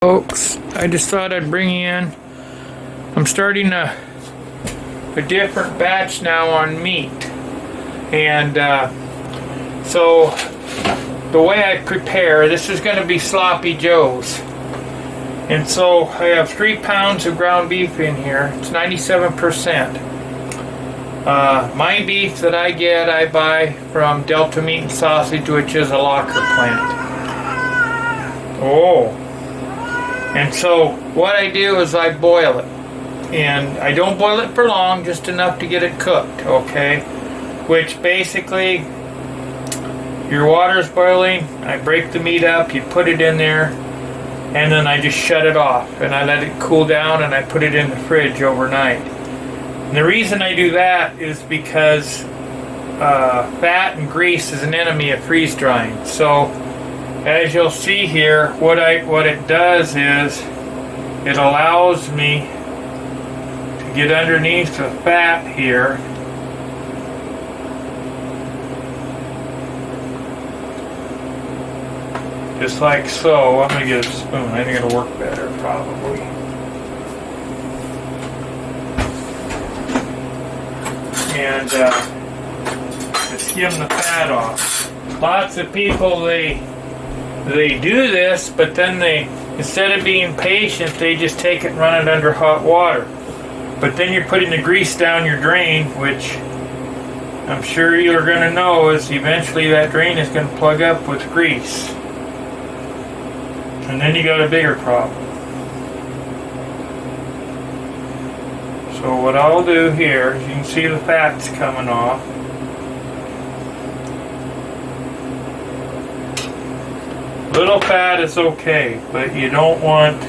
Folks, I just thought I'd bring you in. I'm starting a different batch now on meat, and so the way I prepare this is going to be sloppy joes. And so I have 3 pounds of ground beef in here. It's 97%. My beef that I buy from Delta Meat and Sausage, which is a locker plant. And so what I do is I boil it, and I don't boil it for long, just enough to get it cooked, okay? Which basically, your water's boiling, I break the meat up, you put it in there, and then I just shut it off, and I let it cool down, and I put it in the fridge overnight. And the reason I do that is because fat and grease is an enemy of freeze drying. So as you'll see here, what it does is it allows me to get underneath the fat here. Just like so. I'm going to get a spoon. I think it'll work better probably. And to skim the fat off. Lots of people, they do this, but then instead of being patient, they just take it and run it under hot water. But then you're putting the grease down your drain, which I'm sure you're going to know is eventually that drain is going to plug up with grease. And then you got a bigger problem. So what I'll do here is you can see the fat's coming off. Little fat is okay, but you don't want,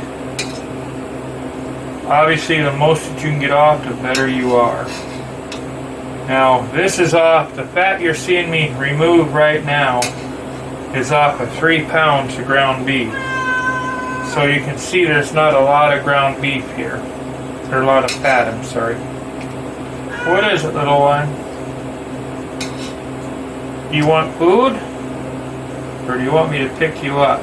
obviously the most that you can get off, the better you are. Now this is off, the fat you're seeing me remove right now is off of 3 pounds of ground beef. So you can see there's not a lot of ground beef here. Or a lot of fat, I'm sorry. What is it, little one? You want food? Or do you want me to pick you up?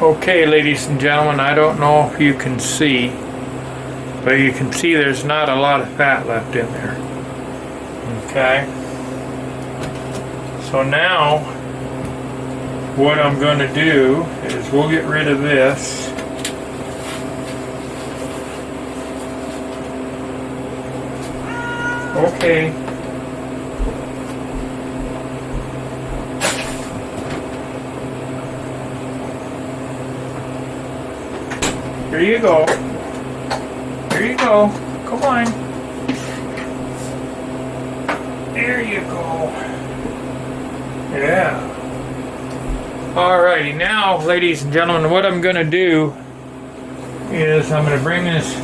Okay, ladies and gentlemen, I don't know if you can see, but you can see there's not a lot of fat left in there. Okay? So now, what I'm going to do is we'll get rid of this. Okay. Here you go. Here you go. Come on. There you go. Yeah. Alrighty, now, ladies and gentlemen, what I'm going to do is I'm going to bring this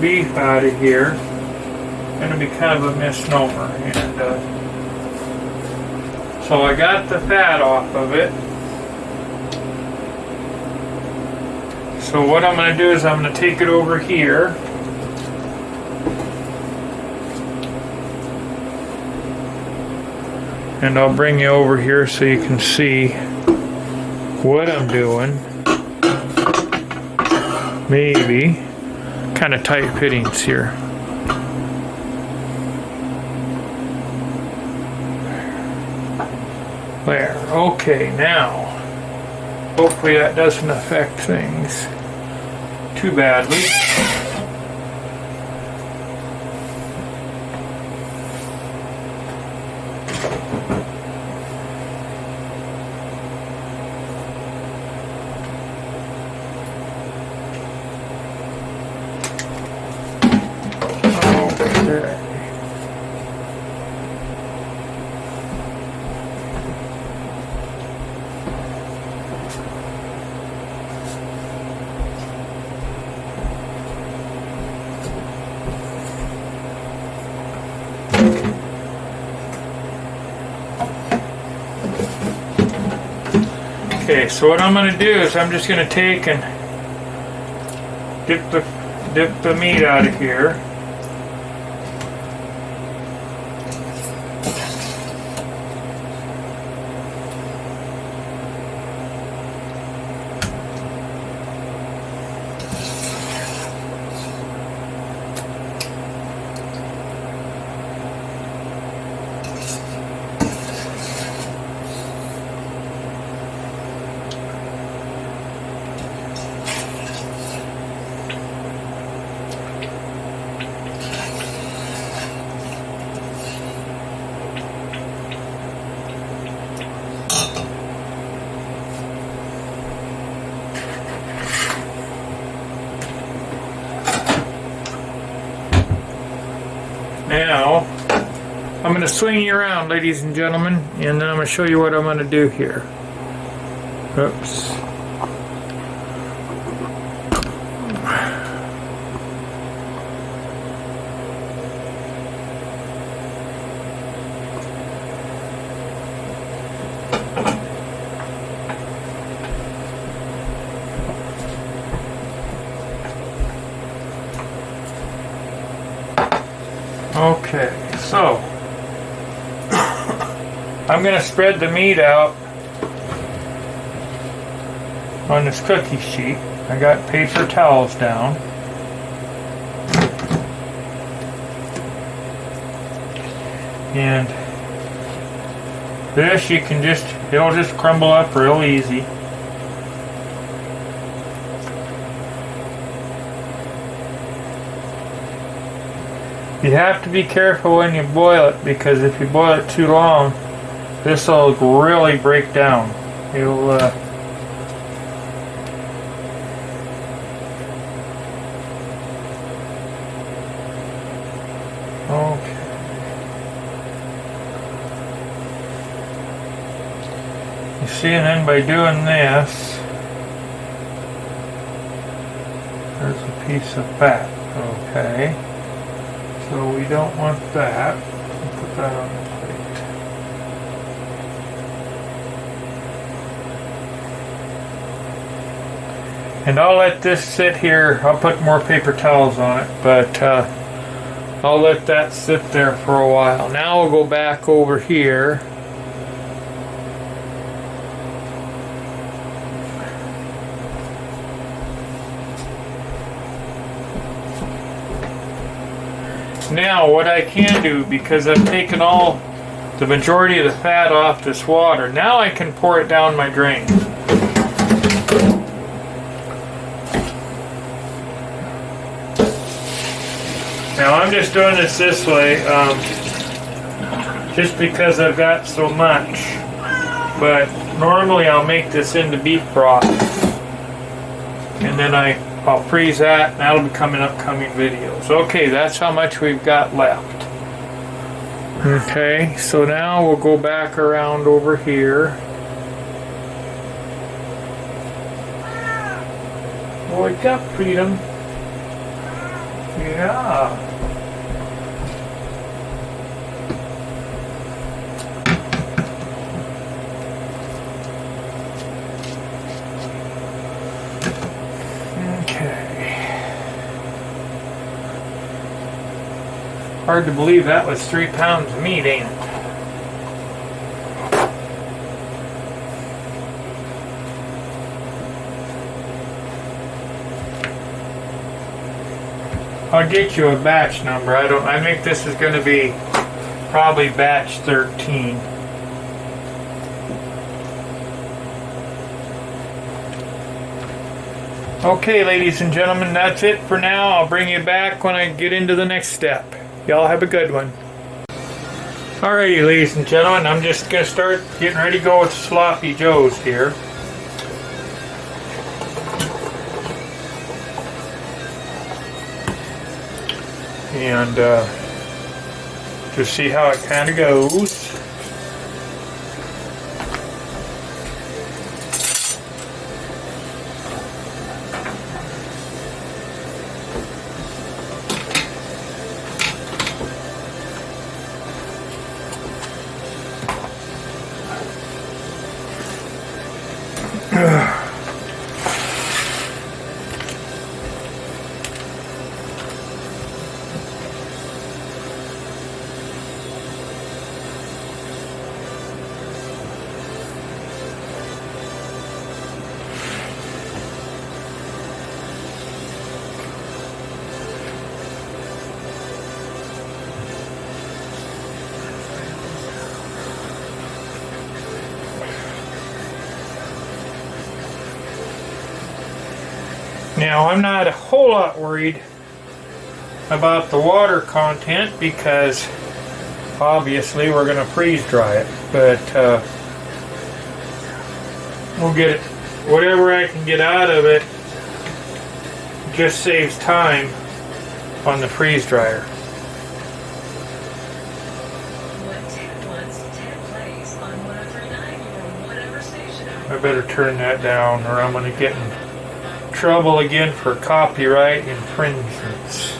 beef out of here. It's going to be kind of a misnomer. And so I got the fat off of it. So what I'm going to do is I'm going to take it over here. And I'll bring you over here so you can see what I'm doing. Maybe. Kind of tight fittings here. There. Okay, now. Hopefully that doesn't affect things too badly. Okay, so what I'm going to do is I'm just going to take and dip the dip the meat out of here. Now, I'm going to swing you around, ladies and gentlemen, and then I'm going to show you what I'm going to do here. Oops. Okay, so I'm going to spread the meat out on this cookie sheet. I got paper towels down. And this you can just, it'll just crumble up real easy. You have to be careful when you boil it, because if you boil it too long, this will really break down. It'll okay. You see, and then by doing this, there's a piece of fat. Okay. So we don't want that. We'll put that on the plate. And I'll let this sit here. I'll put more paper towels on it, but I'll let that sit there for a while. Now we'll go back over here. Now what I can do, because I've taken all the majority of the fat off this water, now I can pour it down my drain. Now I'm just doing this way just because I've got so much, but normally I'll make this into beef broth and then I'll freeze that, and that'll become in upcoming videos. Okay, that's how much we've got left. Okay, so now we'll go back around over here. Wake up, Freedom. Yeah. Hard to believe that was 3 pounds of meat, ain't it? I'll get you a batch number. I think this is going to be probably batch 13. Okay, ladies and gentlemen, that's it for now. I'll bring you back when I get into the next step. Y'all have a good one. Alrighty, ladies and gentlemen, I'm just going to start getting ready to go with Sloppy Joe's here. And just see how it kind of goes. Now, I'm not a whole lot worried about the water content because obviously we're going to freeze dry it, but we'll get it, whatever I can get out of it just saves time on the freeze dryer. I better turn that down or I'm going to get in trouble again for copyright infringements.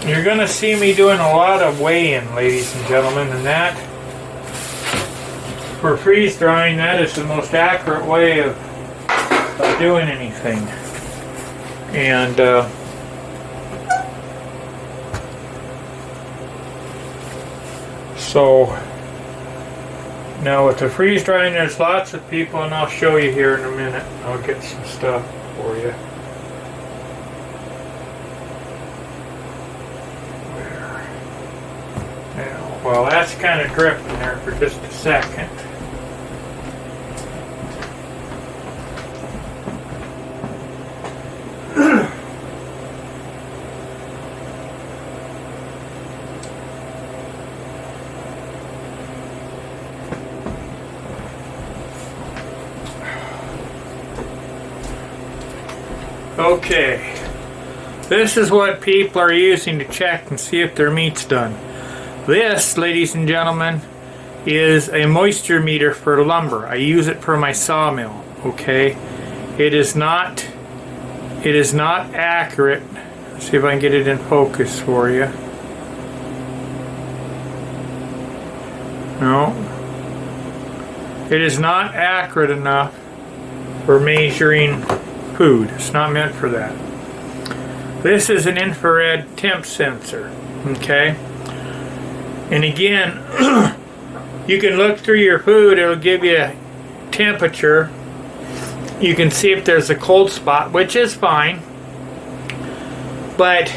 Now, you're going to see me doing a lot of weigh-in, ladies and gentlemen, and that, for freeze drying, that is the most accurate way of doing anything. And so now with the freeze drying, there's lots of people, and I'll show you here in a minute. I'll get some stuff for you. Well, that's kind of drifting there for just a second. Okay, this is what people are using to check and see if their meat's done. This, ladies and gentlemen, is a moisture meter for lumber. I use it for my sawmill, okay? It is not accurate. Let's see if I can get it in focus for you. No. It is not accurate enough for measuring food. It's not meant for that. This is an infrared temp sensor, okay? And again, you can look through your food, it'll give you a temperature. You can see if there's a cold spot, which is fine. But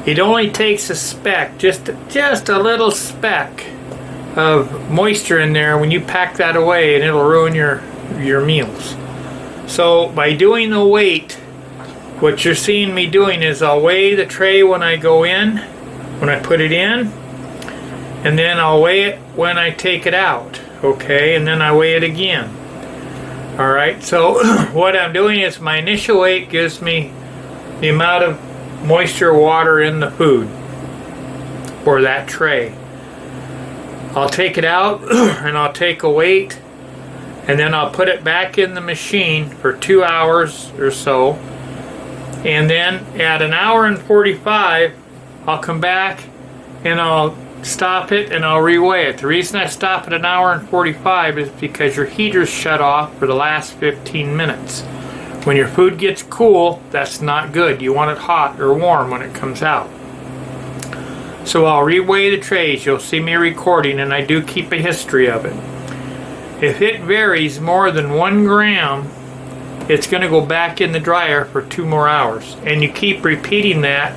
it only takes a speck, just a little speck of moisture in there when you pack that away, and it'll ruin your meals. So by doing the weight, what you're seeing me doing is I'll weigh the tray when I go in, when I put it in, and then I'll weigh it when I take it out, okay, and then I weigh it again. Alright, so what I'm doing is my initial weight gives me the amount of moisture water in the food for that tray. I'll take it out and I'll take a weight, and then I'll put it back in the machine for 2 hours or so, and then at 1 hour and 45 I'll come back and I'll stop it and I'll reweigh it. The reason I stop at 1 hour and 45 is because your heater's shut off for the last 15 minutes. When your food gets cool, that's not good. You want it hot or warm when it comes out. So I'll reweigh the trays. You'll see me recording, and I do keep a history of it. If it varies more than 1 gram it's going to go back in the dryer for 2 more hours. And you keep repeating that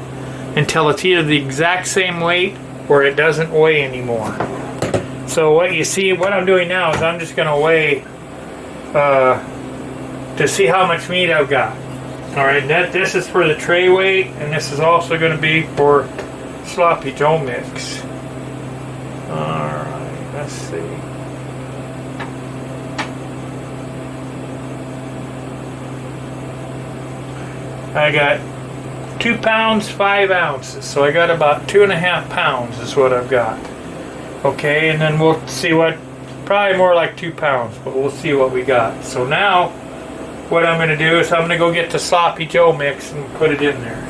until it's either the exact same weight or it doesn't weigh anymore. So what you see, what I'm doing now is I'm just going to weigh to see how much meat I've got. Alright, this is for the tray weight, and this is also going to be for Sloppy Joe mix. Alright, let's see. I got 2 pounds, 5 ounces. So I got about 2.5 pounds is what I've got. Okay, and then we'll see what, probably more like 2 pounds, but we'll see what we got. So now, what I'm going to do is I'm going to go get the Sloppy Joe mix and put it in there.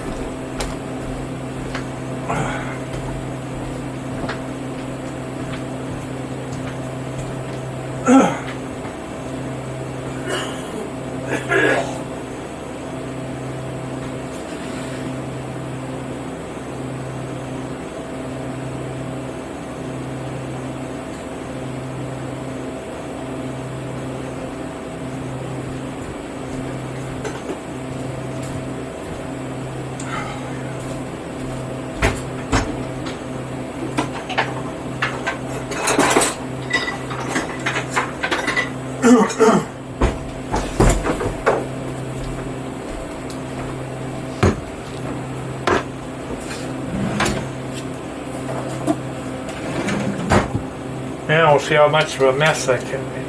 Now we'll see how much of a mess I can make.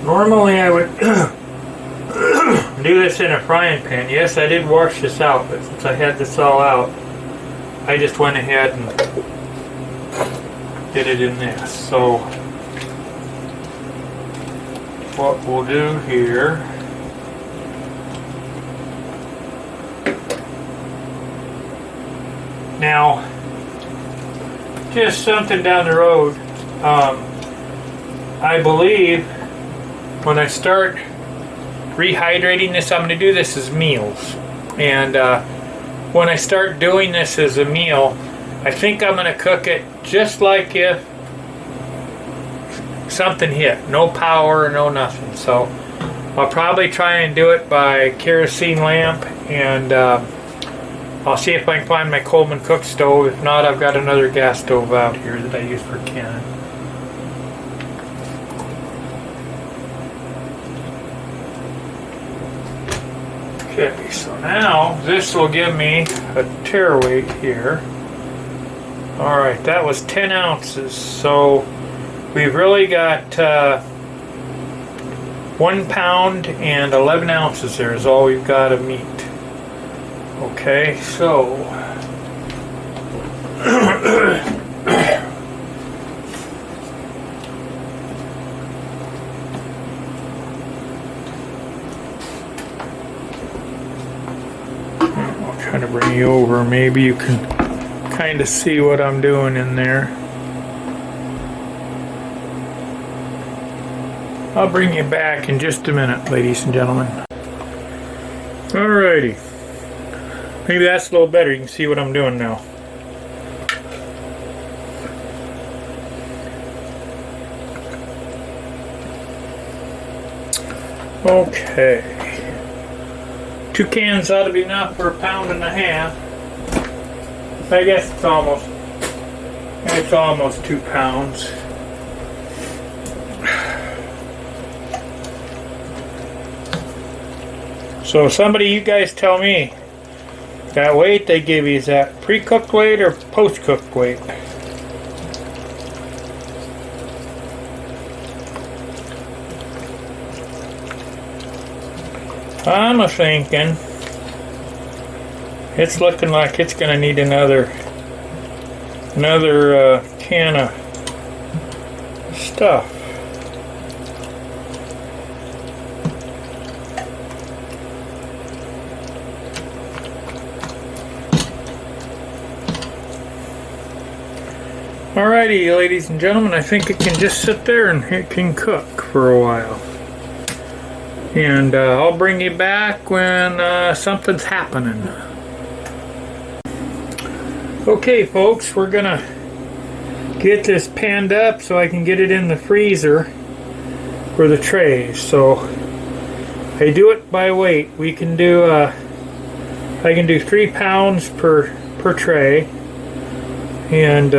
Normally I would do this in a frying pan. Yes, I did wash this out, but since I had this all out, I just went ahead and did it in this. So what we'll do here, now just something down the road, I believe when I start rehydrating this, I'm going to do this as meals. And when I start doing this as a meal, I think I'm going to cook it just like if something hit. No power, no nothing. So I'll probably try and do it by kerosene lamp, and I'll see if I can find my Coleman cook stove. If not, I've got another gas stove out here that I use for Ken. Okay, so now this will give me a tare weight here. Alright, that was 10 ounces. So we've really got 1 pound and 11 ounces there is all we've got of meat. Okay, so I'll try to bring you over. Maybe you can kind of see what I'm doing in there. I'll bring you back in just a minute, ladies and gentlemen. Alrighty. Maybe that's a little better. You can see what I'm doing now. Okay. 2 cans ought to be enough for 1.5 pounds. I guess it's almost 2 pounds. So somebody, you guys tell me, that weight they give you, is that pre-cooked weight or post-cooked weight? I'm thinking it's looking like it's going to need another can of stuff. Alrighty, ladies and gentlemen, I think it can just sit there and it can cook for a while. And I'll bring you back when something's happening. Okay, folks, we're gonna get this panned up so I can get it in the freezer for the trays. So I do it by weight. We can do I can do 3 pounds per tray, and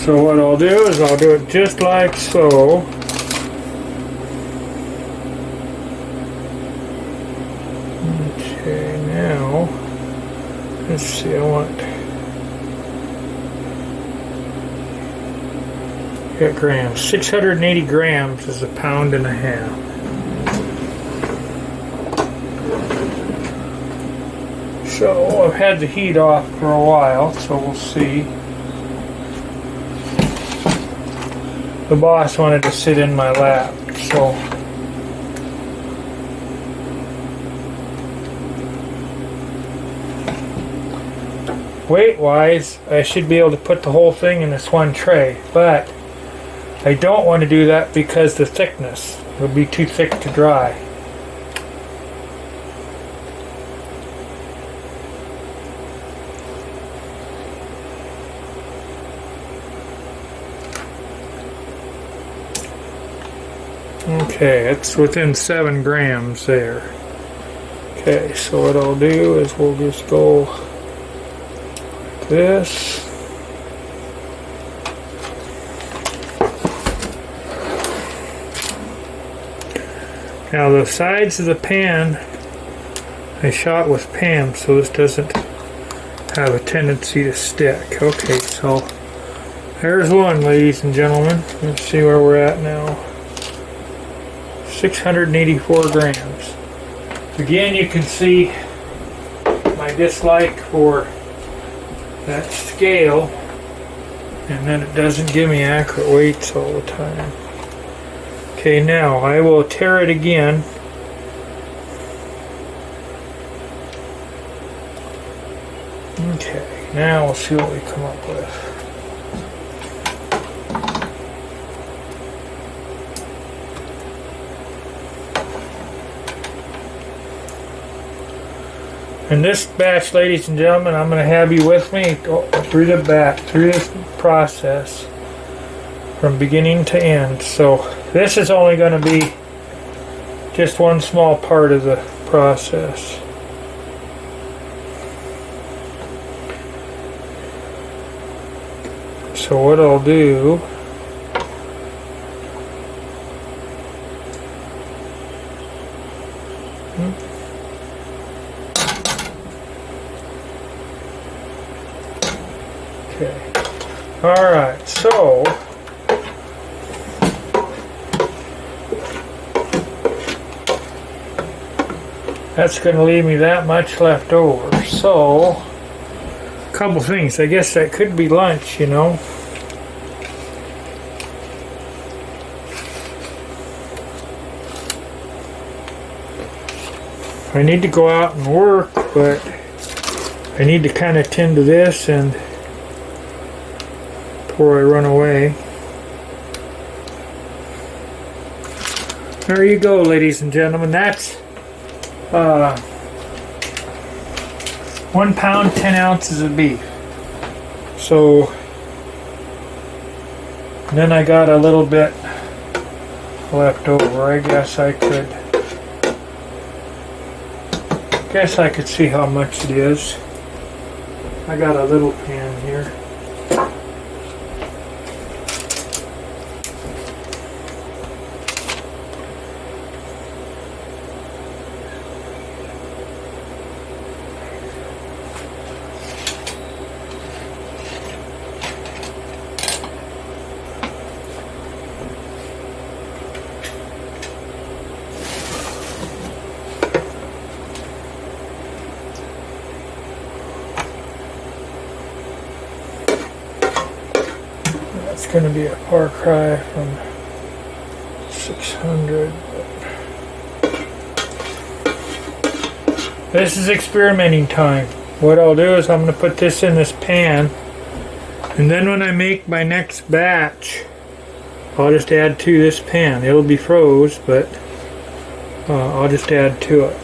so what I'll do is I'll do it just like so. Okay, now let's see, I want grams. 680 grams is 1.5 pounds. So I've had the heat off for a while, so we'll see. The boss wanted to sit in my lap, so weight-wise, I should be able to put the whole thing in this one tray, but I don't want to do that because the thickness will be too thick to dry. Okay, it's within 7 grams there. Okay, so what I'll do is we'll just go like this. Now the sides of the pan I shot with Pam, so this doesn't have a tendency to stick. Okay, so there's one, ladies and gentlemen. Let's see where we're at now. 684 grams. Again, you can see my dislike for that scale, and then it doesn't give me accurate weights all the time. Okay, now I will tare it again. Okay, now we'll see what we come up with. In this batch, ladies and gentlemen, I'm going to have you with me through this process from beginning to end. So this is only going to be just one small part of the process. So what I'll do, okay, all right, so that's going to leave me that much left over. So a couple things. I guess that could be lunch, you know. I need to go out and work, but I need to kind of tend to this and before I run away. There you go, ladies and gentlemen. That's 1 pound, 10 ounces of beef. So then I got a little bit left over. I guess I could see how much it is. I got a little pan here. It's going to be a far cry from 600. This is experimenting time. What I'll do is I'm going to put this in this pan, and then when I make my next batch, I'll just add to this pan. It'll be froze, but I'll just add to it.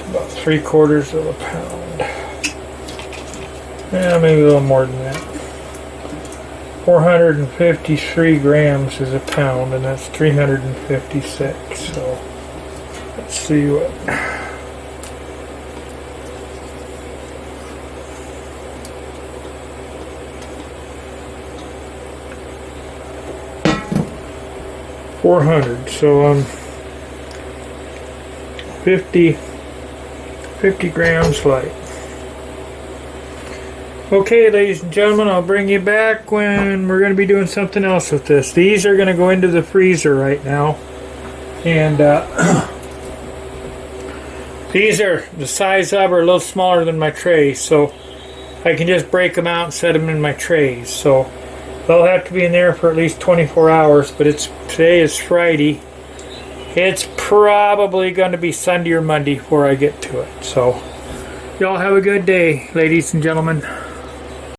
About 3/4 of a pound. Yeah, maybe a little more than that. 453 grams is a pound, and that's 356. So let's see what. $400. So 50 grams light. Okay, ladies and gentlemen, I'll bring you back when we're going to be doing something else with this. These are going to go into the freezer right now, and these are the size of, are a little smaller than my trays, so I can just break them out and set them in my trays. So they'll have to be in there for at least 24 hours, but today is Friday. It's probably going to be Sunday or Monday before I get to it. So y'all have a good day, ladies and gentlemen.